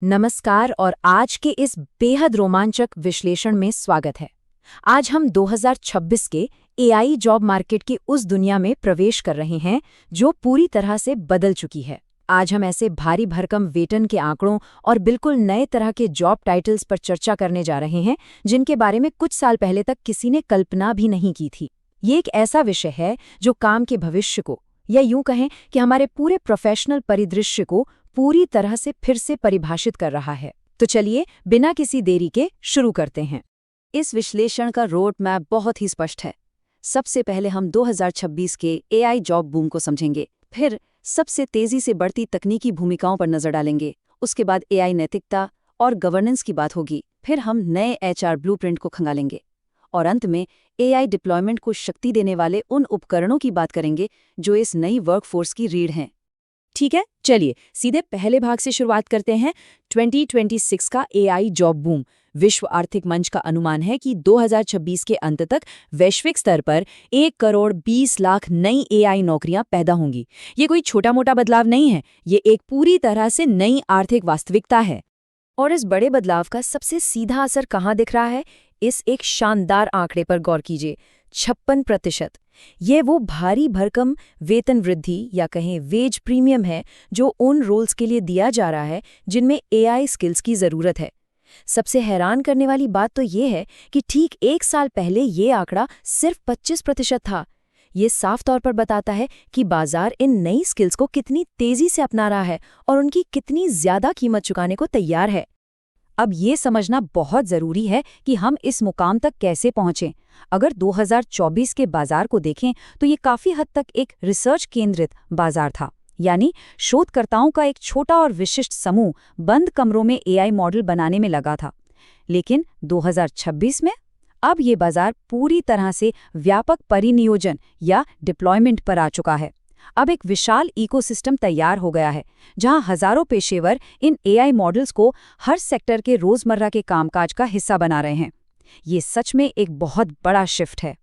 नमस्कार और आज के इस बेहद रोमांचक विश्लेषण में स्वागत है। आज हम 2026 के एआई जॉब मार्केट की उस दुनिया में प्रवेश कर रहे हैं जो पूरी तरह से बदल चुकी है। आज हम ऐसे भारी भरकम वेतन के आंकड़ों और बिल्कुल नए तरह के जॉब टाइटल्स पर चर्चा करने जा रहे हैं जिनके बारे में कुछ साल पहले तक किसी ने कल्पना भी नहीं की थी। ये एक ऐसा विषय है जो काम के भविष्य को, या यूं कहें कि हमारे पूरे प्रोफेशनल परिदृश्य को पूरी तरह से फिर से परिभाषित कर रहा है। तो चलिए बिना किसी देरी के शुरू करते हैं। इस विश्लेषण का रोड मैप बहुत ही स्पष्ट है। सबसे पहले हम 2026 के एआई जॉब बूम को समझेंगे, फिर सबसे तेजी से बढ़ती तकनीकी भूमिकाओं पर नजर डालेंगे, उसके बाद एआई नैतिकता और गवर्नेंस की बात होगी, फिर हम नए एचआर ब्लूप्रिंट को खंगालेंगे और अंत में एआई डिप्लॉयमेंट को शक्ति देने वाले उन उपकरणों की बात करेंगे जो इस नई वर्कफोर्स की रीढ़ हैं। ठीक है, चलिए सीधे पहले भाग से शुरुआत करते हैं। 2026 का एआई जॉब बूम। विश्व आर्थिक मंच का अनुमान है कि 2026 के अंत तक वैश्विक स्तर पर 1,20,00,000 नई एआई नौकरियां पैदा होंगी। ये कोई छोटा मोटा बदलाव नहीं है, ये एक पूरी तरह से नई आर्थिक वास्तविकता है। और इस बड़े बदलाव का सबसे सीधा असर कहाँ दिख रहा है? इस एक शानदार आंकड़े पर गौर कीजिए, 56%। ये वो भारी भरकम वेतन वृद्धि या कहें वेज प्रीमियम है जो उन रोल्स के लिए दिया जा रहा है जिनमें एआई स्किल्स की ज़रूरत है। सबसे हैरान करने वाली बात तो ये है कि ठीक एक साल पहले ये आंकड़ा सिर्फ 25% था। ये साफ तौर पर बताता है कि बाजार इन नई स्किल्स को कितनी तेज़ी से अपना रहा है और उनकी कितनी ज़्यादा कीमत चुकाने को तैयार है। अब ये समझना बहुत ज़रूरी है कि हम इस मुकाम तक कैसे पहुँचें। अगर 2024 के बाजार को देखें तो ये काफ़ी हद तक एक रिसर्च केंद्रित बाजार था, यानी शोधकर्ताओं का एक छोटा और विशिष्ट समूह बंद कमरों में एआई मॉडल बनाने में लगा था। लेकिन 2026 में अब ये बाजार पूरी तरह से व्यापक परिनियोजन या डिप्लॉयमेंट पर आ चुका है। अब एक विशाल इकोसिस्टम तैयार हो गया है जहां हजारों पेशेवर इन एआई मॉडल्स को हर सेक्टर के रोजमर्रा के कामकाज का हिस्सा बना रहे हैं। ये सच में एक बहुत बड़ा शिफ्ट है।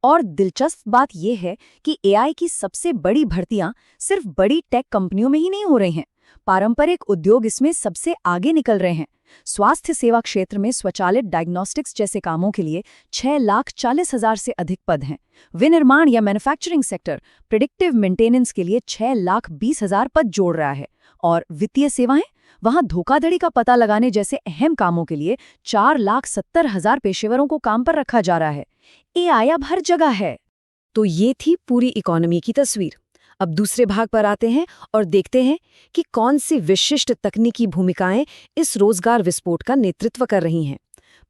और दिलचस्प बात यह है कि एआई की सबसे बड़ी भर्तियां सिर्फ बड़ी टेक कंपनियों में ही नहीं हो रही हैं। पारंपरिक उद्योग इसमें सबसे आगे निकल रहे हैं। स्वास्थ्य सेवा क्षेत्र में स्वचालित डायग्नोस्टिक्स जैसे कामों के लिए 6,40,000 से अधिक पद हैं। विनिर्माण या मैन्युफैक्चरिंग सेक्टर प्रिडिक्टिव मेंटेनेंस के लिए 6,20,000 पद जोड़ रहा है। और वित्तीय सेवाएं, वहां धोखाधड़ी का पता लगाने जैसे अहम कामों के लिए 4,70,000 पेशेवरों को काम पर रखा जा रहा है। एआई अब हर जगह है। तो ये थी पूरी इकोनॉमी की तस्वीर। अब दूसरे भाग पर आते हैं और देखते हैं कि कौन सी विशिष्ट तकनीकी भूमिकाएं इस रोजगार विस्फोट का नेतृत्व कर रही हैं।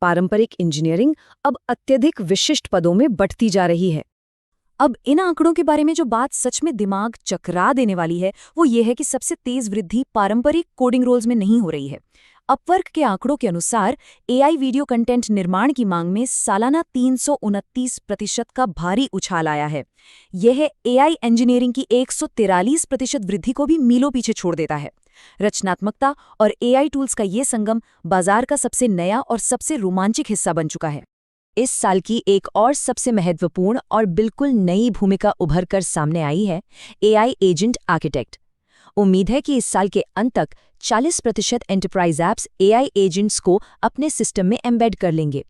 पारंपरिक इंजीनियरिंग अब अत्यधिक विशिष्ट पदों में बढ़ती जा रही है। अब इन आंकड़ों के बारे में जो बात सच में दिमाग चकरा देने वाली है वो ये है कि सबसे तेज वृद्धि पारंपरिक कोडिंग रोल्स में नहीं हो रही है। अपवर्क के आंकड़ों के अनुसार एआई वीडियो कंटेंट निर्माण की मांग में सालाना 329% का भारी उछाल आया है। यह एआई इंजीनियरिंग की 143% वृद्धि को भी मीलों पीछे छोड़ देता है। रचनात्मकता और एआई टूल्स का ये संगम बाजार का सबसे नया और सबसे रोमांचक हिस्सा बन चुका है। इस साल की एक और सबसे महत्वपूर्ण और बिल्कुल नई भूमिका उभर कर सामने आई है, एआई एजेंट आर्किटेक्ट। उम्मीद है कि इस साल के अंत तक 40% एंटरप्राइज ऐप्स एआई एजेंट्स को अपने सिस्टम में एम्बेड कर लेंगे।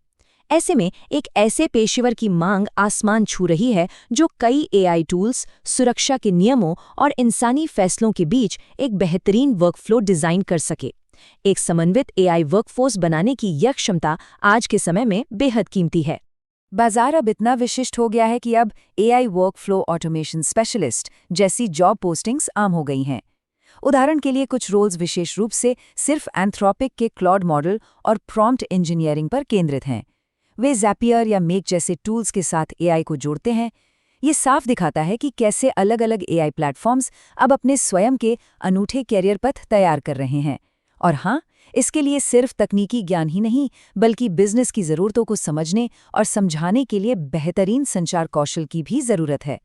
ऐसे में एक ऐसे पेशेवर की मांग आसमान छू रही है जो कई एआई टूल्स, सुरक्षा के नियमों और इंसानी फैसलों के बीच एक बेहतरीन वर्कफ्लो डिजाइन कर सके। एक समन्वित एआई वर्कफोर्स बनाने की यह क्षमता आज के समय में बेहद कीमती है। बाजार अब इतना विशिष्ट हो गया है कि अब एआई वर्कफ्लो ऑटोमेशन स्पेशलिस्ट जैसी जॉब पोस्टिंग्स आम हो गई हैं। उदाहरण के लिए कुछ रोल्स विशेष रूप से सिर्फ एंथ्रोपिक के क्लॉड मॉडल और प्रॉम्प्ट इंजीनियरिंग पर केंद्रित हैं। वे ज़ैपियर या मेक जैसे टूल्स के साथ एआई को जोड़ते हैं। ये साफ दिखाता है कि कैसे अलग अलग एआई प्लेटफॉर्म्स अब अपने स्वयं के अनूठे कैरियर पथ तैयार कर रहे हैं। और हाँ, इसके लिए सिर्फ तकनीकी ज्ञान ही नहीं बल्कि बिजनेस की ज़रूरतों को समझने और समझाने के लिए बेहतरीन संचार कौशल की भी ज़रूरत है।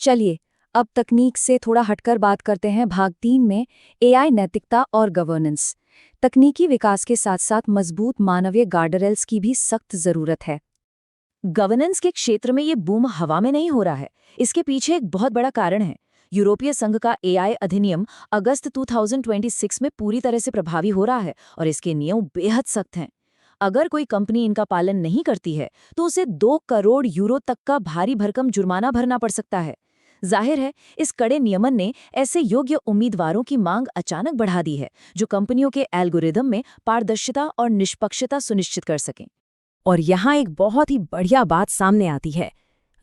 चलिए अब तकनीक से थोड़ा हटकर बात करते हैं भाग 3 में, एआई नैतिकता और गवर्नेंस। तकनीकी विकास के साथ साथ मजबूत मानवीय गार्डरेल्स की भी सख्त ज़रूरत है। गवर्नेंस के क्षेत्र में ये बूम हवा में नहीं हो रहा है, इसके पीछे एक बहुत बड़ा कारण है। यूरोपीय संघ का एआई अधिनियम अगस्त 2026 में पूरी तरह से प्रभावी हो रहा है और इसके नियम बेहद सख्त हैं। अगर कोई कंपनी इनका पालन नहीं करती है तो उसे 2 करोड़ यूरो तक का भारी भरकम जुर्माना भरना पड़ सकता है। जाहिर है, इस कड़े नियमन ने ऐसे योग्य उम्मीदवारों की मांग अचानक बढ़ा दी है जो कंपनियों के एल्गोरिदम में पारदर्शिता और निष्पक्षता सुनिश्चित कर सकें। और यहाँ एक बहुत ही बढ़िया बात सामने आती है।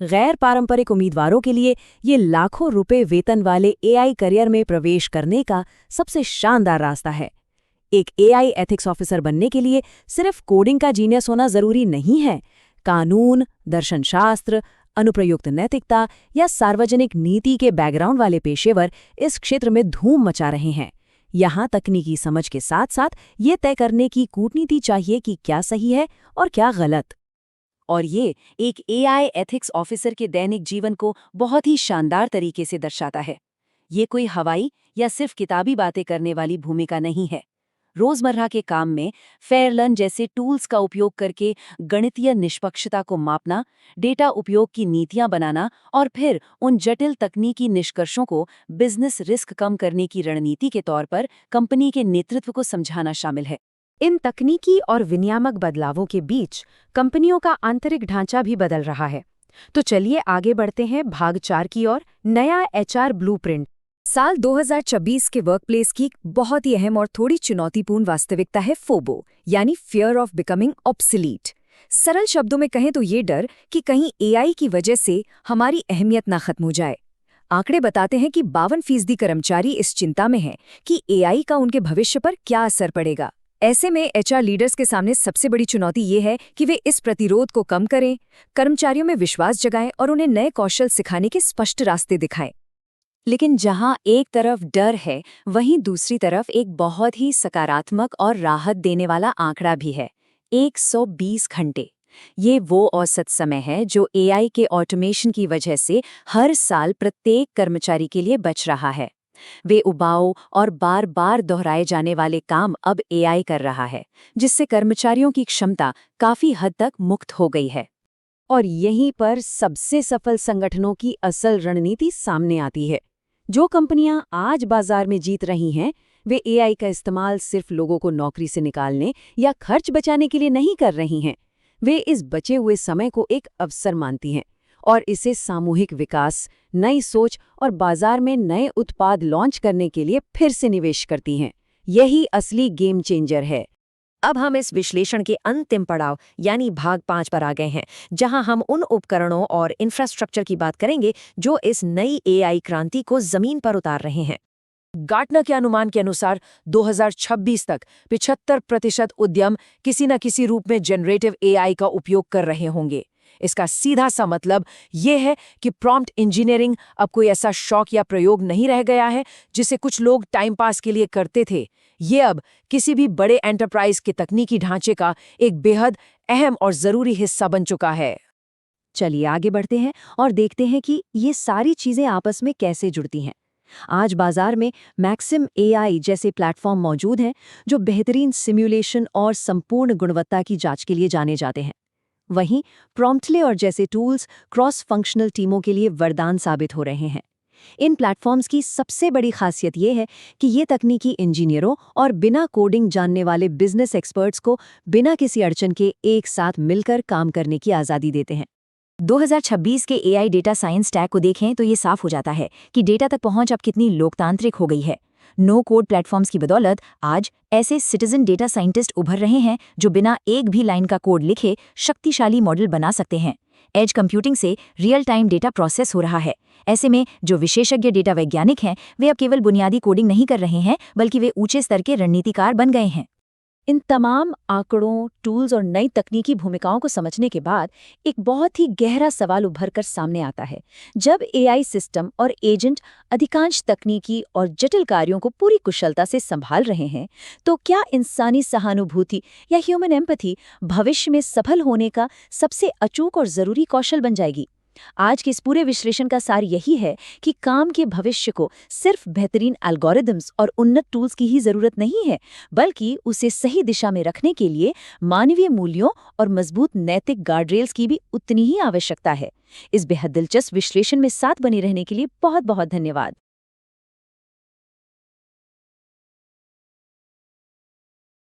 गैर पारंपरिक उम्मीदवारों के लिए ये लाखों रुपए वेतन वाले एआई करियर में प्रवेश करने का सबसे शानदार रास्ता है। एक एआई एथिक्स ऑफिसर बनने के लिए सिर्फ कोडिंग का जीनियस होना जरूरी नहीं है। कानून, दर्शनशास्त्र, अनुप्रयुक्त नैतिकता या सार्वजनिक नीति के बैकग्राउंड वाले पेशेवर इस क्षेत्र में धूम मचा रहे हैं। यहाँ तकनीकी समझ के साथ साथ ये तय करने की कूटनीति चाहिए कि क्या सही है और क्या गलत। और ये एक एआई एथिक्स ऑफिसर के दैनिक जीवन को बहुत ही शानदार तरीके से दर्शाता है। ये कोई हवाई या सिर्फ किताबी बातें करने वाली भूमिका नहीं है। रोजमर्रा के काम में फेयरलर्न जैसे टूल्स का उपयोग करके गणितीय निष्पक्षता को मापना, डेटा उपयोग की नीतियां बनाना और फिर उन जटिल तकनीकी निष्कर्षों को बिजनेस रिस्क कम करने की रणनीति के तौर पर कंपनी के नेतृत्व को समझाना शामिल है। इन तकनीकी और विनियामक बदलावों के बीच कंपनियों का आंतरिक ढांचा भी बदल रहा है। तो चलिए आगे बढ़ते हैं भाग 4 की ओर, नया एचआर ब्लूप्रिंट। साल 2026 के वर्कप्लेस की बहुत ही अहम और थोड़ी चुनौतीपूर्ण वास्तविकता है फोबो, यानी फियर ऑफ बिकमिंग ऑब्सोलीट। सरल शब्दों में कहें तो ये डर कि कहीं एआई की वजह से हमारी अहमियत ना खत्म हो जाए। आंकड़े बताते हैं कि 52% कर्मचारी इस चिंता में हैं कि एआई का उनके भविष्य पर क्या असर पड़ेगा। ऐसे में एचआर लीडर्स के सामने सबसे बड़ी चुनौती ये है कि वे इस प्रतिरोध को कम करें, कर्मचारियों में विश्वास जगाएं और उन्हें नए कौशल सिखाने के स्पष्ट रास्ते दिखाएं। लेकिन जहां एक तरफ डर है, वहीं दूसरी तरफ एक बहुत ही सकारात्मक और राहत देने वाला आंकड़ा भी है, 120 घंटे। ये वो औसत समय है जो एआई के ऑटोमेशन की वजह से हर साल प्रत्येक कर्मचारी के लिए बच रहा है। वे उबाऊ और बार बार दोहराए जाने वाले काम अब एआई कर रहा है, जिससे कर्मचारियों की क्षमता काफी हद तक मुक्त हो गई है। और यहीं पर सबसे सफल संगठनों की असल रणनीति सामने आती है। जो कंपनियां आज बाजार में जीत रही हैं, वे एआई का इस्तेमाल सिर्फ लोगों को नौकरी से निकालने या खर्च बचाने के लिए नहीं कर रही हैं। वे इस बचे हुए समय को एक अवसर मानती हैं और इसे सामूहिक विकास, नई सोच और बाजार में नए उत्पाद लॉन्च करने के लिए फिर से निवेश करती हैं। यही असली गेम चेंजर है। अब हम इस विश्लेषण के अंतिम पड़ाव यानी भाग 5 पर आ गए हैं, जहां हम उन उपकरणों और इंफ्रास्ट्रक्चर की बात करेंगे जो इस नई एआई क्रांति को जमीन पर उतार रहे हैं। गार्टनर के अनुमान के अनुसार 2026 तक 75% उद्यम किसी न किसी रूप में जनरेटिव एआई का उपयोग कर रहे होंगे। इसका सीधा सा मतलब ये है कि प्रॉम्प्ट इंजीनियरिंग अब कोई ऐसा शौक या प्रयोग नहीं रह गया है जिसे कुछ लोग टाइम पास के लिए करते थे। ये अब किसी भी बड़े एंटरप्राइज के तकनीकी ढांचे का एक बेहद अहम और जरूरी हिस्सा बन चुका है। चलिए आगे बढ़ते हैं और देखते हैं कि ये सारी चीजें आपस में कैसे जुड़ती हैं। आज बाजार में मैक्सिम एआई जैसे प्लेटफॉर्म मौजूद हैं जो बेहतरीन सिम्युलेशन और संपूर्ण गुणवत्ता की जांच के लिए जाने जाते हैं। वहीं प्रॉम्प्टली और जैसे टूल्स क्रॉस फंक्शनल टीमों के लिए वरदान साबित हो रहे हैं। इन प्लेटफॉर्म्स की सबसे बड़ी खासियत ये है कि ये तकनीकी इंजीनियरों और बिना कोडिंग जानने वाले बिजनेस एक्सपर्ट्स को बिना किसी अड़चन के एक साथ मिलकर काम करने की आज़ादी देते हैं। 2026 के एआई डेटा साइंस टैग को देखें तो ये साफ हो जाता है कि डेटा तक पहुंच अब कितनी लोकतांत्रिक हो गई है। नो कोड प्लेटफॉर्म्स की बदौलत आज ऐसे सिटीजन डेटा साइंटिस्ट उभर रहे हैं जो बिना एक भी लाइन का कोड लिखे शक्तिशाली मॉडल बना सकते हैं। एज कंप्यूटिंग से रियल टाइम डेटा प्रोसेस हो रहा है। ऐसे में जो विशेषज्ञ डेटा वैज्ञानिक हैं, वे अब केवल बुनियादी कोडिंग नहीं कर रहे हैं, बल्कि वे ऊंचे स्तर के रणनीतिकार बन गए हैं। इन तमाम आंकड़ों, टूल्स और नई तकनीकी भूमिकाओं को समझने के बाद एक बहुत ही गहरा सवाल उभर कर सामने आता है। जब एआई सिस्टम और एजेंट अधिकांश तकनीकी और जटिल कार्यों को पूरी कुशलता से संभाल रहे हैं, तो क्या इंसानी सहानुभूति या ह्यूमन एम्पैथी भविष्य में सफल होने का सबसे अचूक और जरूरी कौशल बन जाएगी? आज के इस पूरे विश्लेषण का सार यही है कि काम के भविष्य को सिर्फ बेहतरीन एल्गोरिदम्स और उन्नत टूल्स की ही जरूरत नहीं है, बल्कि उसे सही दिशा में रखने के लिए मानवीय मूल्यों और मजबूत नैतिक गार्डरेल्स की भी उतनी ही आवश्यकता है। इस बेहद दिलचस्प विश्लेषण में साथ बने रहने के लिए बहुत बहुत धन्यवाद।